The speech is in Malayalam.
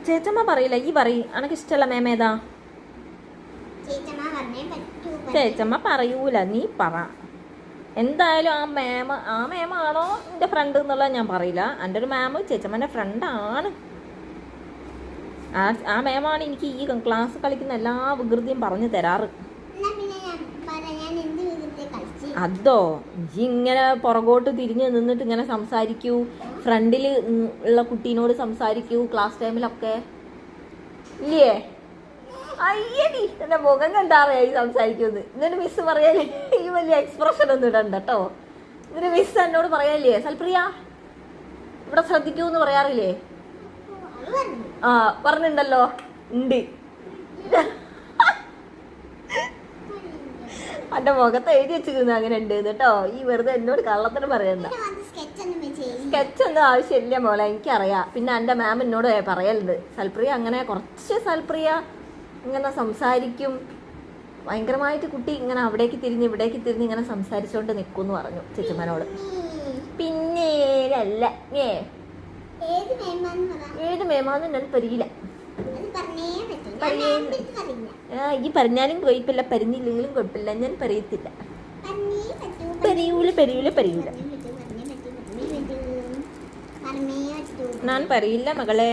ചേച്ചമ്മ പറയില്ല, ഈ പറയും. അനക്ക് ഇഷ്ടമല്ല മേമ ഏതാ? ചേച്ചമ്മ പറയൂല, നീ പറ. എന്തായാലും ആ മേമാണോ എൻ്റെ ഫ്രണ്ട് എന്നുള്ളത് ഞാൻ പറയില്ല. എൻ്റെ ഒരു മാമ് ചേച്ചമ്മൻ്റെ ഫ്രണ്ടാണ്. ആ മേമാണ് എനിക്ക് ഈ ക്ലാസ് കളിക്കുന്ന എല്ലാ വികൃതിയും പറഞ്ഞു തരാറ്. അതോ ഈ ഇങ്ങനെ പുറകോട്ട് തിരിഞ്ഞ് നിന്നിട്ട് ഇങ്ങനെ സംസാരിക്കൂ, ഫ്രണ്ടിൽ ഉള്ള കുട്ടീനോട് സംസാരിക്കൂ ക്ലാസ് ടൈമിലൊക്കെ ഇല്ലേ? അയ്യടി എൻ്റെ മുഖം കണ്ടാറിയാ ഈ സംസാരിക്കുമെന്ന്. എന്നിട്ട് മിസ് പറയല്ലേ ഈ വലിയ എക്സ്പ്രഷൻ ഒന്നും ഇടണ്ട കേട്ടോ. എന്നിട്ട് മിസ് എന്നോട് പറയല്ലേ, സൽപ്രിയ ഇവിടെ ശ്രദ്ധിക്കൂന്ന് പറയാറില്ലേ? ആ പറഞ്ഞിട്ടുണ്ടല്ലോ, ഉണ്ട്. എന്റെ മുഖത്ത് എഴുതി വെച്ചിരുന്നു അങ്ങനെ ഉണ്ട് കേട്ടോ. ഈ വെറുതെ എന്നോട് കള്ളത്തിന് പറയണ്ട. സ്കെച്ചൊന്നും ആവശ്യമില്ല മോളെ, എനിക്കറിയാം. പിന്നെ എൻ്റെ മാം എന്നോട് പറയലുണ്ട്, സൽപ്രിയ അങ്ങനെ കുറച്ച് സൽപ്രിയ ഇങ്ങനെ സംസാരിക്കും, ഭയങ്കരമായിട്ട് കുട്ടി ഇങ്ങനെ അവിടേക്ക് തിരിഞ്ഞ് ഇവിടേക്ക് തിരിഞ്ഞ് ഇങ്ങനെ സംസാരിച്ചോണ്ട് നിൽക്കുമെന്ന് പറഞ്ഞു ചേച്ചമ്മനോട്. പിന്നെ അല്ല ഏത് മേമാന്ന് ഞാൻ പറയില്ല. ഈ പറഞ്ഞാലും കുഴപ്പമില്ല, പറഞ്ഞില്ലെങ്കിലും കുഴപ്പമില്ല, ഞാൻ പറയത്തില്ല. പറയൂല ഞാൻ പറയില്ല മകളെ.